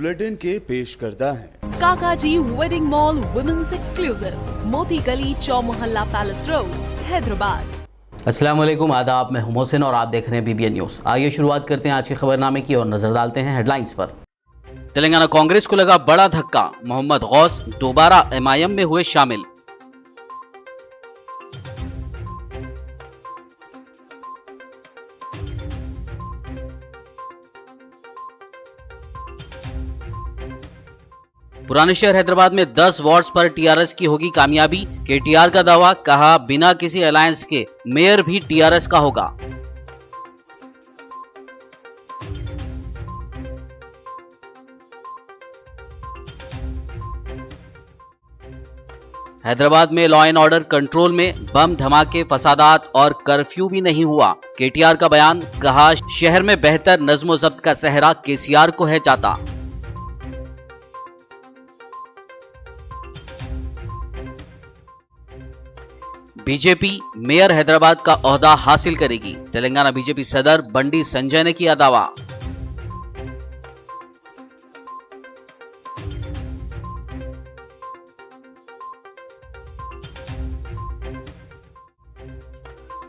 Bulletin के पेश करता है काकाजी वेडिंग मॉल वुमेन्स एक्सक्लूसिव, मोती गली, चौमोहल्ला पैलेस रोड, हैदराबाद। अस्सलाम वालेकुम, आदाब। मैं हूं मोहसिन और आप देख रहे हैं BBN न्यूज़। आइए शुरुआत करते हैं आज के खबरनामे की और नजर डालते हैं हेडलाइंस पर। तेलंगाना कांग्रेस को लगा बड़ा धक्का, मोहम्मद गौस दोबारा MIM में हुए शामिल। पुराने शहर हैदराबाद में 10 वार्ड्स पर TRS की होगी कामयाबी। KTR का दावा, कहा बिना किसी अलायंस के मेयर भी TRS का होगा। हैदराबाद में लॉ एंड ऑर्डर कंट्रोल में, बम धमाके, फसादात और कर्फ्यू भी नहीं हुआ। KTR का बयान, कहा शहर में बेहतर नज्म व जब्त का सहरा KCR को है चाहता। बीजेपी मेयर हैदराबाद का ओहदा हासिल करेगी। तेलंगाना बीजेपी सदर बंडी संजय ने किया दावा।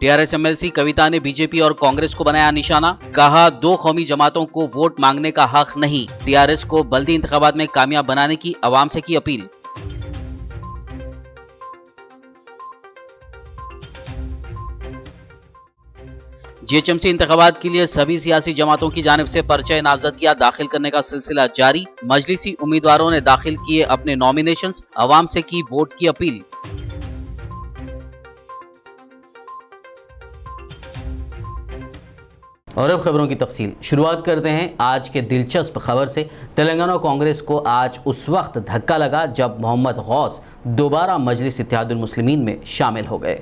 TRS MLC कविता ने बीजेपी और कांग्रेस को बनाया निशाना, कहा दो कौमी जमातों को वोट मांगने का हक नहीं। TRS को बल्दी इंतखाबात में कामयाब बनाने की आवाम से की अपील। GHMC इंतखाबात के लिए सभी सियासी जमातों की जानिब से पर्चे नामजदगियां दाखिल करने का सिलसिला जारी। मजलिसी उम्मीदवारों ने दाखिल किए अपने नॉमिनेशंस, आवाम से की वोट की अपील। और अब खबरों की तफसील। शुरुआत करते हैं आज के दिलचस्प खबर से। तेलंगाना कांग्रेस को आज उस वक्त धक्का लगा जब मोहम्मद गौस दोबारा मजलिस इत्तेहादुल मुस्लिमीन में शामिल हो गए।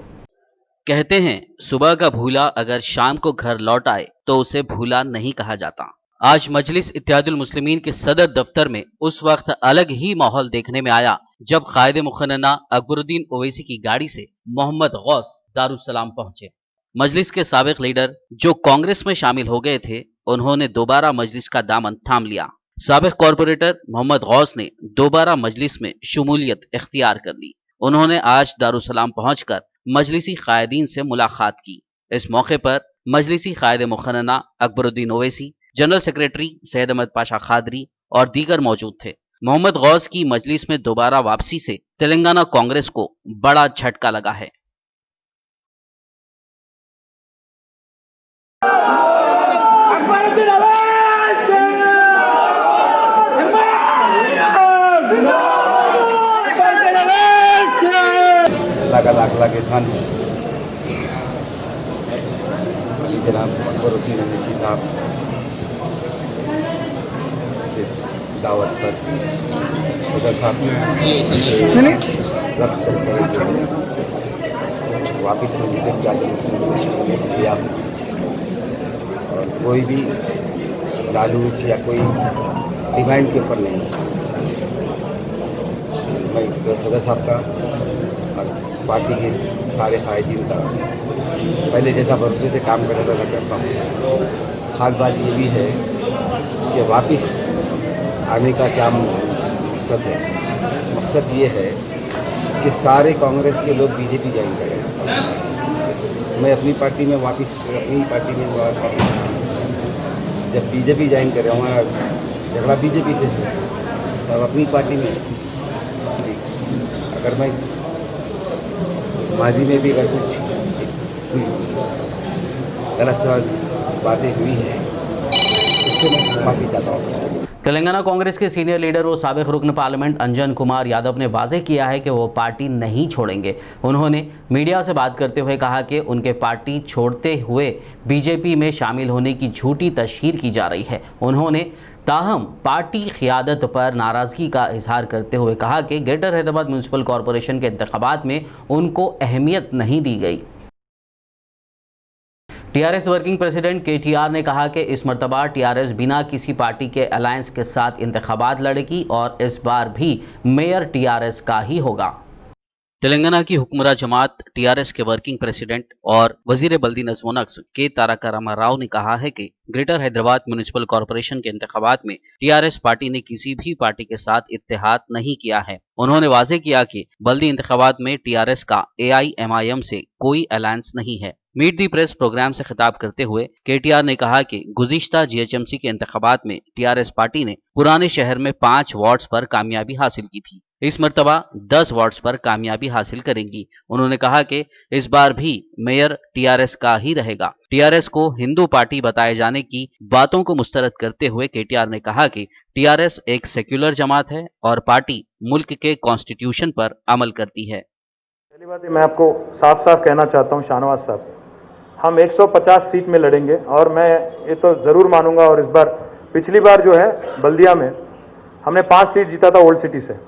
कहते हैं सुबह का भूला अगर शाम को घर लौट आए तो उसे भूला नहीं कहा जाता। आज मजलिस इत्तेहादुल मुस्लिमीन के सदर दफ्तर में उस वक्त अलग ही माहौल देखने में आया जब कायदे मुखन्ना अकबरुद्दीन ओवैसी की गाड़ी से मोहम्मद गौस दारुस्सलाम पहुंचे। मजलिस के साबिक लीडर जो कांग्रेस में शामिल हो गए थे, उन्होंने दोबारा मजलिस का दामन थाम लिया। साबिक कॉरपोरेटर मोहम्मद गौस ने दोबारा मजलिस में शमूलियत इख्तियार कर ली। उन्होंने आज दारुस्सलाम पहुंचकर मजलिसी कायदीन से मुलाकात की। इस मौके पर मजलिसी कायदे मुखन्ना अकबरुद्दीन ओवैसी, जनरल सेक्रेटरी सैयद अहमद पाशा खादरी और दीगर मौजूद थे। मोहम्मद गौस की मजलिस में दोबारा वापसी से तेलंगाना कांग्रेस को बड़ा झटका लगा है। लागे थान जनाब अकबरुद्दीन ओवैसी साहब के दावत पर सदर साहब रद्द कर वापिस मजलिस किया और कोई भी लालूच या कोई डिमांड के ऊपर नहीं। मैं सदर साहब का पार्टी के सारे कायदीन का पहले जैसा भरोसे से काम करता था करता हूँ। खास बात ये भी है कि वापस आने का क्या मकसद है। मकसद ये है कि सारे कांग्रेस के लोग बीजेपी ज्वाइन करें। मैं अपनी पार्टी में वापस अपनी पार्टी में जब बीजेपी ज्वाइन करे, हमारा झगड़ा बीजेपी से तब अपनी पार्टी में अगर मैं माजी में भी अगर कुछ गलत बातें हुई हैं उससे मैं माफ़ी चाहता हूँ। तेलंगाना कांग्रेस के सीनियर लीडर व साबिक रुकन पार्लियामेंट अंजन कुमार यादव ने वाज़ेह किया है कि वो पार्टी नहीं छोड़ेंगे। उन्होंने मीडिया से बात करते हुए कहा कि उनके पार्टी छोड़ते हुए बीजेपी में शामिल होने की झूठी तशहीर की जा रही है। उन्होंने ताहम पार्टी क़ियादत पर नाराज़गी का इजहार करते हुए कहा कि ग्रेटर हैदराबाद म्यूनसिपल कॉरपोरेशन के इंतखाबात में उनको अहमियत नहीं दी गई। TRS वर्किंग प्रेसिडेंट KTR ने कहा कि इस मरतबा TRS बिना किसी पार्टी के अलायंस के साथ इंतखाबात लड़ेगी और इस बार भी मेयर TRS का ही होगा। तेलंगाना की हुक्मरान जमात टीआरएस के वर्किंग प्रेसिडेंट और वजीर बल्दी नज़्म व नक्श के तारका रामा राव ने कहा है कि ग्रेटर हैदराबाद म्युनिसिपल कॉरपोरेशन के इंतखाबात में टीआरएस पार्टी ने किसी भी पार्टी के साथ इत्तेहाद नहीं किया है। उन्होंने वाजे किया कि बल्दी इंतखाबात में टीआरएस का एआईएमआईएम से कोई अलायंस नहीं है। मीट दी प्रेस प्रोग्राम से खिताब करते हुए केटीआर ने कहा कि गुज़िश्ता जीएचएमसी के इंतखाबात में टीआरएस पार्टी ने पुराने शहर में 5 वार्ड्स पर कामयाबी हासिल की थी। इस मर्तबा 10 वार्ड्स पर कामयाबी हासिल करेंगी। उन्होंने कहा कि इस बार भी मेयर टीआरएस का ही रहेगा। टीआरएस को हिंदू पार्टी बताए जाने की बातों को मुस्तरद करते हुए केटीआर ने कहा कि टीआरएस एक सेक्युलर जमात है और पार्टी मुल्क के कॉन्स्टिट्यूशन पर अमल करती है। पहली बात मैं आपको साफ साफ कहना चाहता हूं शाहनवाज साहब, हम 150 सीट में लड़ेंगे और मैं ये तो जरूर मानूंगा। और इस बार पिछली बार जो है बल्दिया में हमने 5 सीट जीता था ओल्ड सिटी से।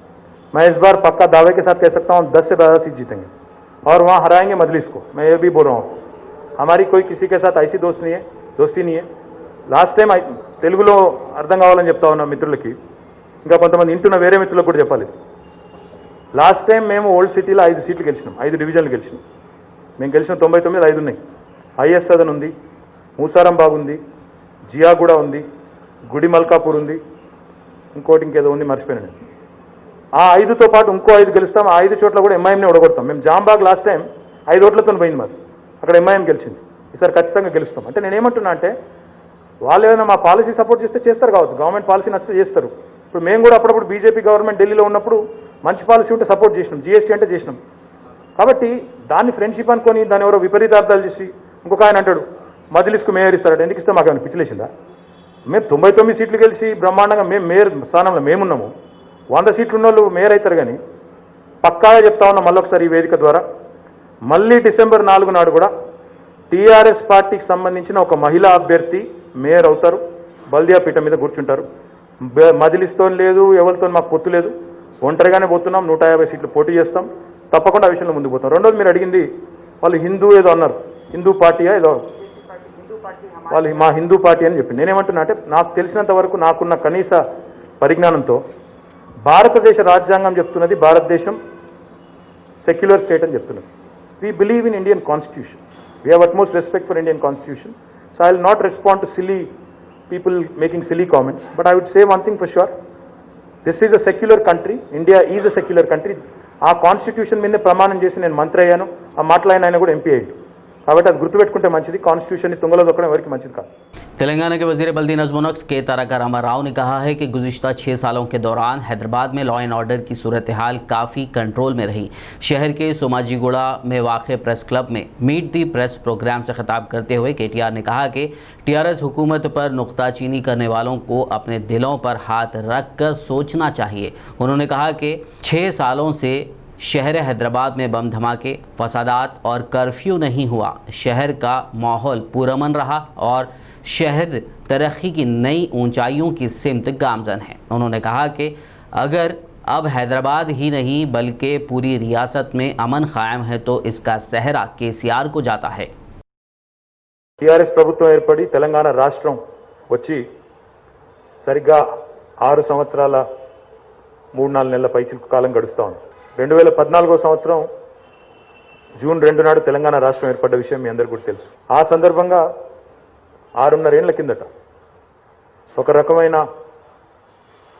मैं इस बार पक्का दावे के साथ कह सकता हूं 10 से 12 सीट जीतेंगे और वहां हराएंगे मजलिस को। मैं ये भी बोल रहा हूं, हमारी कोई किसी के साथ ऐसी दोस्ती नहीं है। లాస్ట్ టైం తెలుగులో అర్థం కావాలని చెప్తా ఉన్నా మిత్రులకి, ఇంకా కొంతమంది ఇంటున్న వేరే మిత్రులకు కూడా చెప్పాలి. లాస్ట్ టైం మేము ఓల్డ్ సిటీలో 5 సీట్లు గెలిచినాం, 5 డివిజన్లు గెలిచినాం. మేము గెలిచిన 99 5 ఉన్నాయి. ఐఎస్ సదన్ ఉంది, మూసారం బాగుంది, జియాగూడ ఉంది, గుడి మల్కాపూర్ ఉంది, ఇంకోటి ఇంకేదో ఉంది మర్చిపోయాను. ఆ 5తో పాటు ఇంకో 5 గెలుస్తాం. ఆ 5 చోట్ల కూడా ఎంఐఎంని ఓడగొడతాం. మేము జాంబాగ్ లాస్ట్ టైం 5 ఓట్లతో పోయింది మాది, అక్కడ ఎంఐఎం గెలిచింది. ఈసారి ఖచ్చితంగా గెలుస్తాం. అంటే నేనేమంటున్నా అంటే వాళ్ళు ఏమైనా మా పాలసీ సపోర్ట్ చేస్తే చేస్తారు కావచ్చు, గవర్నమెంట్ పాలసీ నచ్చితే చేస్తారు. ఇప్పుడు మేము కూడా అప్పుడప్పుడు బీజేపీ గవర్నమెంట్ ఢిల్లీలో ఉన్నప్పుడు మంచి పాలసీ ఉంటే సపోర్ట్ చేసినాం, జీఎస్టీ అంటే చేసినాం. కాబట్టి దాన్ని ఫ్రెండ్షిప్ అనుకొని దాన్ని ఎవరో విపరీతార్థాలు చేసి ఇంకొక ఆయన అంటాడు మజ్లిస్కు మేయర్ ఇస్తారట. ఎందుకు ఇస్తే మాకు ఏమైనా పిచ్చిలేసిందా? మేము 99 సీట్లు గెలిచి బ్రహ్మాండంగా మేము మేయర్ స్థానంలో మేమున్నాము. 100 సీట్లు ఉన్న వాళ్ళు మేయర్ అవుతారు. కానీ పక్కాగా చెప్తా ఉన్నాం మళ్ళొకసారి ఈ వేదిక ద్వారా, మళ్ళీ డిసెంబర్ 4 నాడు కూడా టీఆర్ఎస్ పార్టీకి సంబంధించిన ఒక మహిళా అభ్యర్థి మేయర్ అవుతారు, బల్దియా పీఠం మీద కూర్చుంటారు. మజ్లిస్తో లేదు, ఎవరితో మాకు పొత్తు లేదు, ఒంటరిగానే పోతున్నాం. 150 సీట్లు పోటీ చేస్తాం, తప్పకుండా ఆ విషయంలో ముందుకు పోతాం. రెండోది మీరు అడిగింది వాళ్ళు హిందూ ఏదో అన్నారు, హిందూ పార్టీయా ఏదో, వాళ్ళు మా హిందూ పార్టీ అని చెప్పి. నేనేమంటున్నా అంటే నాకు తెలిసినంత వరకు నాకున్న కనీస పరిజ్ఞానంతో భారతదేశ రాజ్యాంగం చెప్తున్నది భారతదేశం సెక్యులర్ స్టేట్ అని చెప్తున్నది. We believe in Indian constitution, we have utmost respect for Indian constitution. So I will not respond to silly people making silly comments, but I would say one thing for sure, this is a secular country, India is a secular country. ఆ constitution మీద ప్రమాణం చేసి నేను మంత్రి అయ్యాను, ఆ మాటలైన ఆయన కూడా ఎంపీ అయ్యాడు. కాబట్టి అది గుర్తుపెట్టుకుంటే మంచిది, కాన్స్టిట్యూషన్ తుంగలో దొక్కడం ఎవరికి మంచిది కాదు. तेलंगाना के वजीर बल्दी नज़्म व नक्श के तारका रामा राव ने कहा है कि गुज़िश्ता 6 सालों के दौरान हैदराबाद में लॉ एंड ऑर्डर की सूरत हाल काफ़ी कंट्रोल में रही। शहर के सोमाजीगुड़ा में वाक़ प्रेस क्लब में मीट दी प्रेस प्रोग्राम से खिताब करते हुए केटीआर ने कहा कि टीआरएस हुकूमत पर नुक्ताचीनी करने वालों को अपने दिलों पर हाथ रख कर सोचना चाहिए। उन्होंने कहा कि 6 सालों से शहर हैदराबाद में बम धमाके, फसादात और कर्फ्यू नहीं हुआ। शहर का माहौल पुरअमन रहा और शहर तरक्की की नई ऊंचाइयों की सिमत गामजन है। उन्होंने कहा कि अगर अब हैदराबाद ही नहीं बल्कि पूरी रियासत में अमन कायम है तो इसका सहरा केसीआर को जाता है। టీఆర్ఎస్ ప్రభుత్వం ఏర్పడి తెలంగాణ రాష్ట్రం వచ్చి సరిగ్గా 6 సంవత్సరాల 3-4 నెలల పైచిలకు కాలం గడుస్తూ ఉంది. 2014వ సంవత్సరం జూన్ 2 నాడు తెలంగాణ రాష్ట్రం ఏర్పడ్డ విషయం మీ అందరికీ కూడా తెలుసు. ఆ సందర్భంగా 6.5 ఏళ్ల కిందట ఒక రకమైన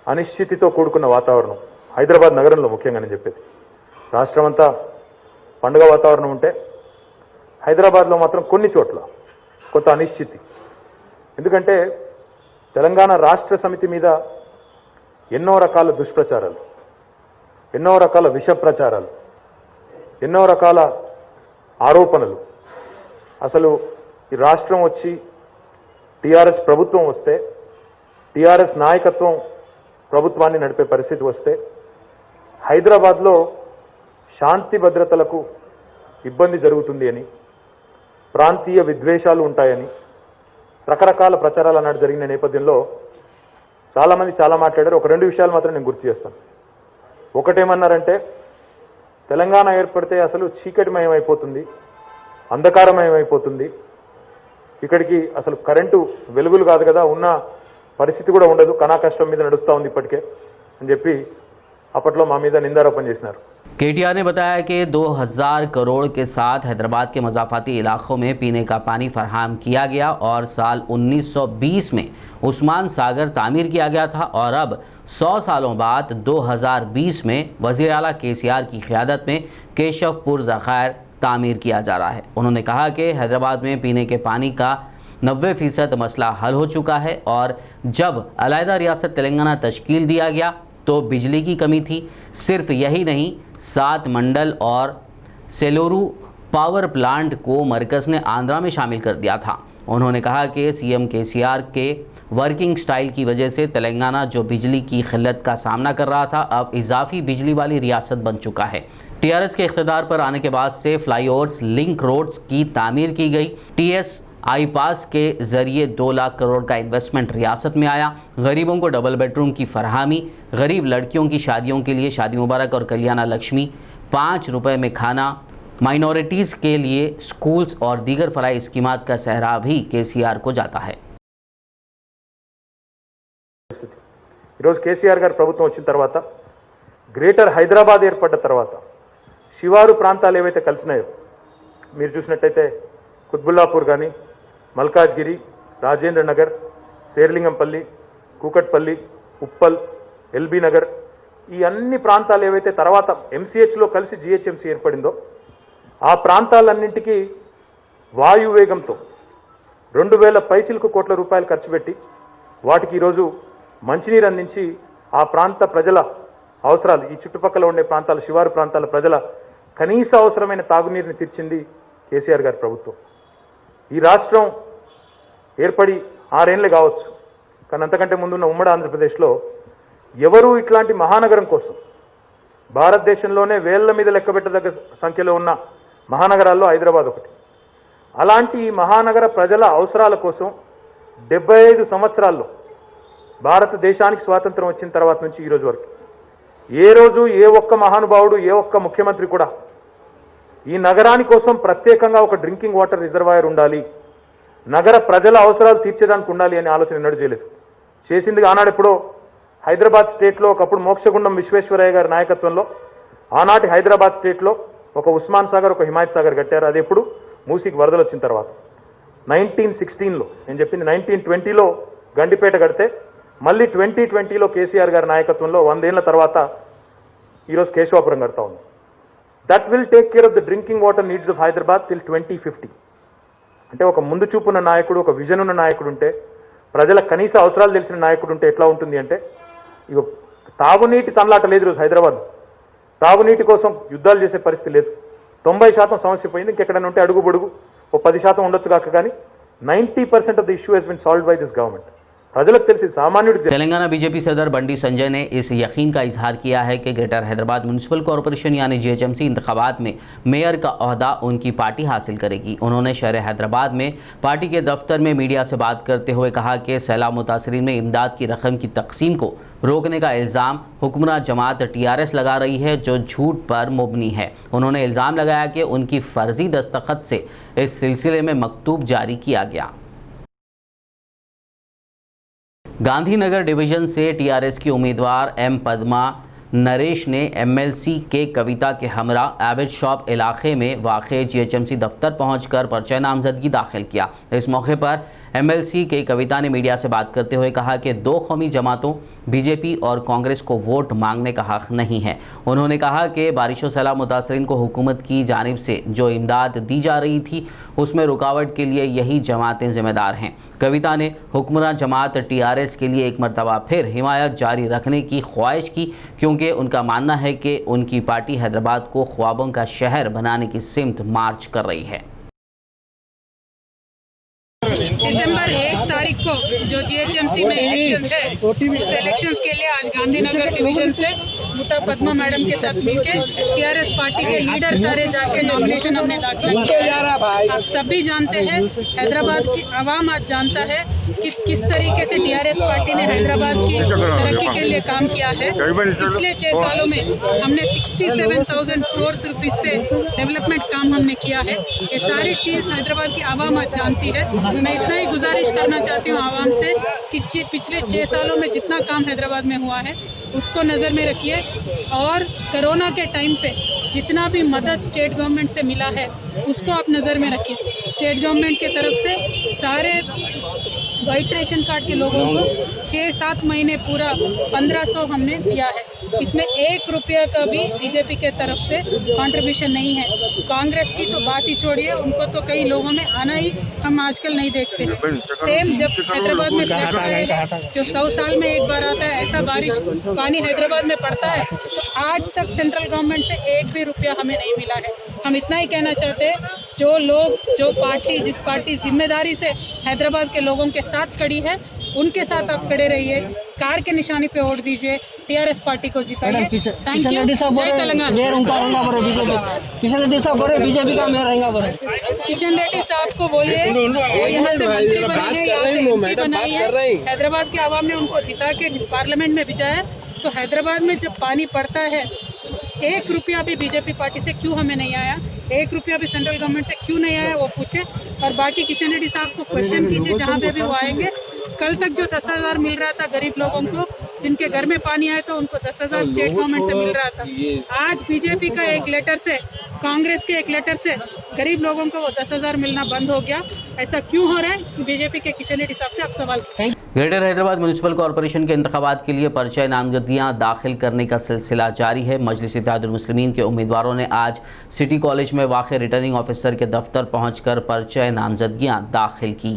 అనిశ్చితితో కూడుకున్న వాతావరణం హైదరాబాద్ నగరంలో ముఖ్యంగా నేను చెప్పేది. రాష్ట్రం అంతా పండుగ వాతావరణం ఉంటే హైదరాబాద్లో మాత్రం కొన్ని చోట్ల కొంత అనిశ్చితి. ఎందుకంటే తెలంగాణ రాష్ట్ర సమితి మీద ఎన్నో రకాల దుష్ప్రచారాలు, ఎన్నో రకాల విష ప్రచారాలు, ఎన్నో రకాల ఆరోపణలు. అసలు ఈ రాష్ట్రం వచ్చి టీఆర్ఎస్ ప్రభుత్వం వస్తే, టీఆర్ఎస్ నాయకత్వం ప్రభుత్వాన్ని నడిపే పరిస్థితి వస్తే హైదరాబాద్లో శాంతి భద్రతలకు ఇబ్బంది జరుగుతుంది అని, ప్రాంతీయ విద్వేషాలు ఉంటాయని రకరకాల ప్రచారాలు అన్నట్టు జరిగిన నేపథ్యంలో చాలామంది చాలా మాట్లాడారు. ఒక 2 విషయాలు మాత్రం నేను గుర్తు చేస్తాను. ఒకటేమన్నారంటే తెలంగాణ ఏర్పడితే అసలు చీకటిమయం అయిపోతుంది, అంధకారమయం అయిపోతుంది, ఇక్కడికి అసలు కరెంటు వెలుగులు కాదు కదా, ఉన్న పరిస్థితి కూడా ఉండదు, కణా కష్టం మీద నడుస్తూ ఉంది ఇప్పటికే అని చెప్పి అప్పట్లో మా మీద నిందారోపణ చేసినారు. केटीआर ने बताया कि 2000 करोड़ के साथ हैदराबाद के मज़ाफ़ाती इलाकों में पीने का पानी फराहम किया गया और साल 1920 में उस्मान सागर तामीर किया गया था और अब 100 सालों बाद 2020 में वज़ीर आला केसीआर की क़यादत में केशवपुर ज़ख़ायर तामीर किया जा रहा है। उन्होंने कहा कि हैदराबाद में पीने के पानी का 90% मसला हल हो चुका है और जब अलहदा रियासत तेलंगाना तश्कील दिया गया तो बिजली की कमी थी। सिर्फ यही नहीं, 7 मंडल और सेलोरू पावर प्लांट को मरकज़ ने आंध्रा में शामिल कर दिया था। उन्होंने कहा कि सीएम केसीआर के वर्किंग स्टाइल की वजह से तेलंगाना जो बिजली की किल्लत का सामना कर रहा था अब इजाफी बिजली वाली रियासत बन चुका है। टीआरएस के इख्तिदार पर आने के बाद से फ्लाईओवर्स, लिंक रोड्स की तामीर की गई। टीएस आईपास के जरिए 2 लाख करोड़ का इन्वेस्टमेंट रियासत में आया। गरीबों को डबल बेडरूम की फरहमी, गरीब लड़कियों की शादियों के लिए शादी मुबारक और कल्याणा लक्ष्मी, 5 रुपए में खाना, माइनॉरिटीज़ के लिए स्कूल्स और दीगर फलाई स्कीमात का सहरा भी केसीआर को जाता है। కేసీఆర్ గారి ప్రభుత్వం వచ్చిన తర్వాత గ్రేటర్ హైదరాబాద్ ఏర్పడ్డ తర్వాత శివారు ప్రాంతాలు ఏవైతే కలిసినాయో మీరు చూసినట్టయితే కుత్బుల్లాపూర్ కానీ, మల్కాజ్గిరి, రాజేంద్ర నగర్, శేర్లింగంపల్లి, కూకట్పల్లి, ఉప్పల్, ఎల్బీ నగర్, ఈ అన్ని ప్రాంతాలు ఏవైతే తర్వాత ఎంసీహెచ్లో కలిసి జీహెచ్ఎంసీ ఏర్పడిందో ఆ ప్రాంతాలన్నింటికీ వాయువేగంతో 2000 పైచిలకు కోట్ల రూపాయలు ఖర్చు పెట్టి వాటికి ఈరోజు మంచినీరు అందించి ఆ ప్రాంత ప్రజల అవసరాలు, ఈ చుట్టుపక్కల ఉండే ప్రాంతాల శివారు ప్రాంతాల ప్రజల కనీస అవసరమైన తాగునీరుని తీర్చింది కేసీఆర్ గారి ప్రభుత్వం. ఈ రాష్ట్రం ఏర్పడి 6 ఏళ్లు కావచ్చు, కానీ అంతకంటే ముందున్న ఉమ్మడి ఆంధ్రప్రదేశ్లో ఎవరూ ఇట్లాంటి మహానగరం కోసం, భారతదేశంలోనే వేళ్ల మీద లెక్కబెట్టదగ్గ సంఖ్యలో ఉన్న మహానగరాల్లో హైదరాబాద్ ఒకటి. అలాంటి ఈ మహానగర ప్రజల అవసరాల కోసం 75 సంవత్సరాల్లో భారతదేశానికి స్వాతంత్రం వచ్చిన తర్వాత నుంచి ఈ రోజు వరకు ఏ రోజు ఏ ఒక్క మహానుభావుడు, ఏ ఒక్క ముఖ్యమంత్రి కూడా ఈ నగరాని కోసం ప్రత్యేకంగా ఒక డ్రింకింగ్ వాటర్ రిజర్వాయర్ ఉండాలి, నగర ప్రజల అవసరాలు తీర్చేదానికి ఉండాలి అనే ఆలోచన ఎన్నడూ చేయలేదు. చేసింది ఆనాడు ఎప్పుడో హైదరాబాద్ స్టేట్లో ఒకప్పుడు మోక్షగుండం విశ్వేశ్వరయ్య గారి నాయకత్వంలో ఆనాటి హైదరాబాద్ స్టేట్లో ఒక ఉస్మాన్ సాగర్, ఒక హిమాయత్ సాగర్ కట్టారు. అది ఎప్పుడు మూసీకి వరదలు వచ్చిన తర్వాత 1916లో, నేను చెప్పింది 1920లో గండిపేట కడితే మళ్ళీ 2020లో కేసీఆర్ గారి నాయకత్వంలో 100 ఏళ్ల తర్వాత ఈరోజు కేశవాపురం కడతా ఉంది. That will take care of the drinking water needs of Hyderabad till 2050. అంటే ఒక ముందు చూపున్న నాయకుడు, ఒక విజన్ ఉన్న నాయకుడు ఉంటే, ప్రజల కనీస అవసరాలు తెలిసిన నాయకుడు ఉంటే ఎట్లా ఉంటుంది అంటే, ఇక తాగునీటి తనలాట లేదు ఈరోజు హైదరాబాద్. తాగునీటి కోసం యుద్ధాలు చేసే పరిస్థితి లేదు. 90% సమస్య పోయింది. ఇంకెక్కడైనా ఉంటే అడుగు పొడుగు ఓ 10% ఉండొచ్చు కాక, కానీ 90% of the issue has been solved by this government. Telangana BJP सदर बंडी संजय ने इस यकीन का इजहार किया है कि ग्रेटर हैदराबाद म्यूनिसिपल कॉरपोरेशन यानी जीएचएमसी इंतखाबात में मेयर का ओहदा उनकी पार्टी हासिल करेगी। उन्होंने शहर हैदराबाद में पार्टी के दफ्तर में मीडिया से बात करते हुए कहा कि सैलाब मुतासरीन में इमदाद की रकम की तकसीम को रोकने का इल्ज़ाम हुक्मरान जमात टीआरएस लगा रही है, जो झूठ पर मुबनी है। उन्होंने इल्ज़ाम लगाया कि उनकी फर्जी दस्तखत से इस सिलसिले में मकतूब जारी किया गया। गांधीनगर डिवीजन से टीआरएस की उम्मीदवार एम पद्मा नरेश ने एमएलसी के कविता के हमरा एबिड शॉप इलाके में वाक़े जीएचएमसी दफ्तर पहुंचकर पर्चा नामजदगी दाखिल किया। इस मौके पर एमएलसी के कविता ने मीडिया से बात करते हुए कहा कि 2 कौमी जमातों बीजेपी और कांग्रेस को वोट मांगने का हक नहीं है। उन्होंने कहा कि बारिशों सैलाब मुतासरीन को हुकूमत की जानिब से जो इमदाद दी जा रही थी उसमें रुकावट के लिए यही जमातें जिम्मेदार हैं। कविता ने हुक्मरान जमात टीआरएस के लिए एक मरतबा फिर हिमायत जारी रखने की ख्वाहिश की, क्योंकि उनका मानना है कि उनकी पार्टी हैदराबाद को ख्वाबों का शहर बनाने की सिमत मार्च कर रही है। दिसंबर 1 तारीख को जो जीएचएमसी में इलेक्शन है, उस इलेक्शंस के लिए आज गांधीनगर डिवीजन से मुटा पद्मा मैडम के साथ मिलकर टीआरएस पार्टी के लीडर सारे जाके नॉमिनेशन हमने दाखिल किया। आप सभी जानते हैं, हैदराबाद की आवाम आज जानता है किस तरीके से टीआरएस पार्टी ने हैदराबाद की तरक्की के लिए काम किया है। पिछले 6 सालों में हमने 67,000 करोड़ रुपीस से डेवलपमेंट काम हमने किया है। ये सारी चीज़ हैदराबाद की आवाम आज जानती है। मैं इतना ही गुजारिश करना चाहती हूँ आवाम से कि पिछले 6 सालों में जितना काम हैदराबाद में हुआ है उसको नज़र में रखिए, और कोरोना के टाइम पे जितना भी मदद स्टेट गवर्नमेंट से मिला है उसको आप नज़र में रखिए। स्टेट गवर्नमेंट के तरफ से सारे वाइट रेशन कार्ड के लोगों को 6-7 महीने पूरा 1500 हमने दिया है। इसमें 1 रुपया का भी बीजेपी के तरफ से कंट्रीब्यूशन नहीं है। कांग्रेस की तो बात ही छोड़िए, उनको तो कई लोगों में आना ही हम आजकल नहीं देखते हैं। सेम जब हैदराबाद में फ्लड आएगा जो 100 साल में एक बार आता है, ऐसा बारिश पानी हैदराबाद में पड़ता है, तो आज तक सेंट्रल गवर्नमेंट से 1 भी रुपया हमें नहीं मिला है। हम इतना ही कहना चाहते हैं, जो लोग जिस पार्टी जिम्मेदारी से हैदराबाद के लोगों के साथ खड़ी है उनके साथ आप खड़े रहिए, कार के निशानी पे वोट दीजिए, टीआरएस पार्टी को जिताइए। Thank you. जय तेलंगाना। किशन रेड्डी साहब को बोलिए वो यहाँ से मंत्री बने हैं, यहाँ से एमपी बनाई है, हैदराबाद के आवाम ने उनको जिता के पार्लियामेंट में भेजा है। तो हैदराबाद में जब पानी पड़ता है 1 रुपया भी बीजेपी पार्टी से क्यों हमें नहीं आया, 1 रुपया भी सेंट्रल गवर्नमेंट से क्यों नहीं आया, वो पूछे। और बाकी किशन रेड्डी साहब को क्वेश्चन कीजिए जहाँ पे भी वो आएंगे। कल तक जो 10,000 मिल रहा था गरीब लोगों को, जिनके घर में पानी आया तो उनको 10,000 स्टेट गवर्नमेंट से मिल रहा था। आज बीजेपी का एक लेटर से, कांग्रेस के एक लेटर से गरीब लोगों को वो 10,000 मिलना बंद हो गया। ऐसा क्यों हो रहा है, बीजेपी के किशन रेड्डी साहब से आप सवाल कीजिए। ग्रेटर हैदराबाद म्युनिसिपल कॉरपोरेशन के इंतखाबात के लिए पर्चा नामजदगियां दाखिल करने का सिलसिला जारी है। मजलिस इत्तेहादुल मुस्लिमीन के उम्मीदवारों ने आज सिटी कॉलेज में वाक़ रिटर्निंग ऑफिसर के दफ्तर पहुंचकर पर्चा नामजदगियां दाखिल की।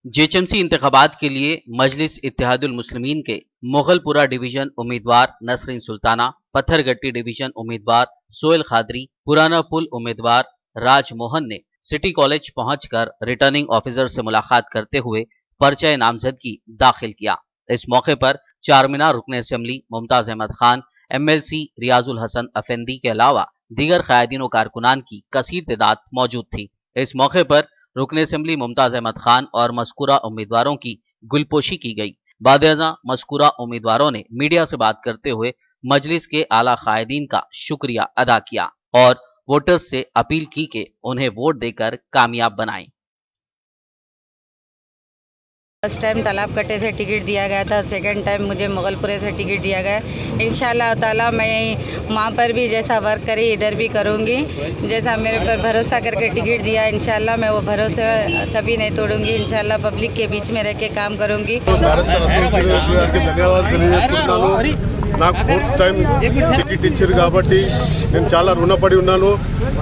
जेएचएमसी इंतखाबात के लिए मजलिस इत्तेहादुल मुस्लिमीन के मुगलपुरा डिवीजन उम्मीदवार नसरीन सुल्ताना, पत्थरगट्टी डिवीजन उम्मीदवार सोहेल खादरी, पुराना पुल उम्मीदवार राज मोहन ने सिटी कॉलेज पहुंचकर रिटर्निंग ऑफिसर से मुलाकात करते हुए पर्चा नामजदगी दाखिल किया। इस मौके पर चारमीनार रुकन असेंबली मुमताज अहमद खान, MLC रियाजुल हसन अफेंदी के अलावा दीगर कायदीन व कारकुनान की कसीर तादाद मौजूद थी। इस मौके पर रुकन असेंबली मुमताज अहमद खान और मस्कूरा उम्मीदवारों की गुलपोशी की गई। बादअज़ां मस्कूरा उम्मीदवारों ने मीडिया से बात करते हुए मजलिस के आला कायदीन का शुक्रिया अदा किया और वोटर्स से अपील की कि उन्हें वोट देकर कामयाब बनाएं। फर्स्ट टाइम तालाब कट्टे से टिकट दिया गया था, सेकंड टाइम मुझे मुगलपुरे से टिकट दिया गया। इंशाल्लाह ताला मैं वहाँ पर भी जैसा वर्क करी इधर भी करूँगी। जैसा मेरे पर भरोसा करके टिकट दिया, इंशाल्लाह मैं वो भरोसा कभी नहीं तोड़ूंगी। इंशाल्लाह पब्लिक के बीच में रह के काम करूँगी। నాకు ఫోర్త్ టైం టికెట్ ఇచ్చారు కాబట్టి నేను చాలా రుణపడి ఉన్నాను.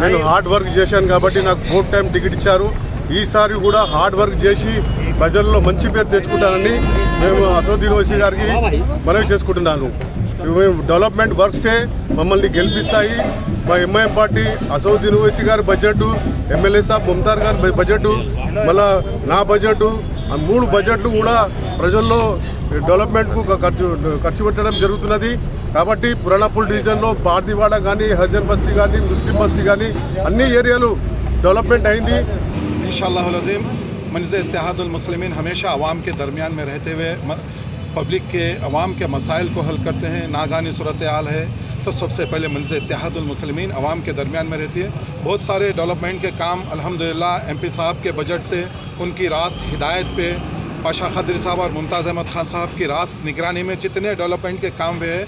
నేను హార్డ్ వర్క్ చేశాను కాబట్టి నాకు ఫోర్త్ టైం టికెట్ ఇచ్చారు. ఈసారి కూడా హార్డ్ వర్క్ చేసి ప్రజల్లో మంచి పేరు తెచ్చుకుంటానని మేము అసదుద్దీన్ ఓవైసీ గారికి మనవి చేసుకుంటున్నాను. మేము డెవలప్మెంట్ వర్క్సే మమ్మల్ని గెలిపిస్తాయి. మా ఎంఐఎం పార్టీ అసదుద్దీన్ ఓవైసీ గారి బడ్జెట్, ఎమ్మెల్యే సాబ్ ముమ్తార్ గారి బడ్జెట్, మళ్ళా నా బడ్జెట్, ఆ 3 బడ్జెట్లు కూడా ప్రజల్లో డెవలప్మెంట్కు ఖర్చు పెట్టడం జరుగుతున్నది. కాబట్టి పురాణాపూల్ డివిజన్లో పార్దీవాడ కానీ, హరిజన్ బస్తీ కానీ, ముస్లిం బస్తీ కానీ అన్ని ఏరియాలు డెవలప్మెంట్ అయింది. इंशाअल्लाह अज़ीम मजलिस इत्तेहादुल मुस्लिमीन हमेशा अवाम के दरमियान में रहते हुए पब्लिक के अवाम के मसाइल को हल करते हैं। नागानी सूरत हाल है तो सबसे पहले मजलिस इत्तेहादुल मुस्लिमीन अवाम के दरमियान में रहती है। बहुत सारे डेवलपमेंट के काम अल्हम्दुलिल्लाह MP साहब के बजट से, उनकी रास्त हिदायत पे, पाशा खदरी साहब और मुमताज़ अहमद खान साहब की रास्त निगरानी में जितने डेवलपमेंट के काम हुए हैं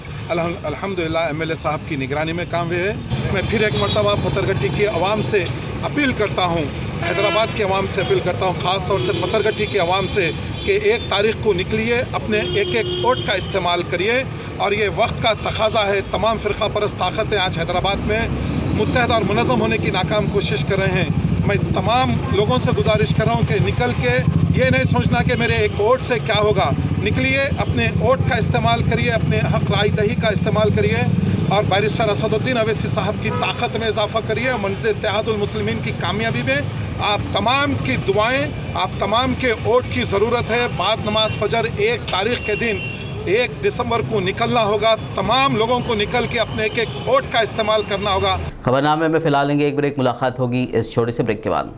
अल्हम्दुलिल्लाह MLA साहब की निगरानी में काम हुए हैं। मैं फिर एक मरतबा पत्थरगट्टी की आवाम से अपील करता हूँ, हैदराबाद के अवाम से अपील करता हूँ, ख़ास तौर से पत्थरगट्टी के अवाम से कि 1 तारीख को निकलिए, अपने एक वोट का इस्तेमाल करिए। और ये वक्त का तकाजा है। तमाम फ़िरका परस्त ताकतें आज हैदराबाद में मुत्तहद और मुनज़्ज़म होने की नाकाम कोशिश कर रहे हैं। मैं तमाम लोगों से गुजारिश कर रहा हूँ कि निकल के ये नहीं सोचना कि मेरे एक वोट से क्या होगा। निकलिए, अपने वोट का इस्तेमाल करिए, अपने हक़ राय दही का इस्तेमाल करिए और बैरिस्टर असदुद्दीन ओवैसी साहब की ताकत में इजाफा करिए। मजलिस इत्तेहादुल मुस्लिमीन की कामयाबी में आप तमाम की दुआएं, आप तमाम के वोट की ज़रूरत है। बाद नमाज फजर 1 तारीख के दिन 1 दिसंबर को निकलना होगा। तमाम लोगों को निकल के अपने एक वोट का इस्तेमाल करना होगा। खबरनामे में फिलहाल लेंगे एक ब्रेक, मुलाकात होगी इस छोटे से ब्रेक के बाद।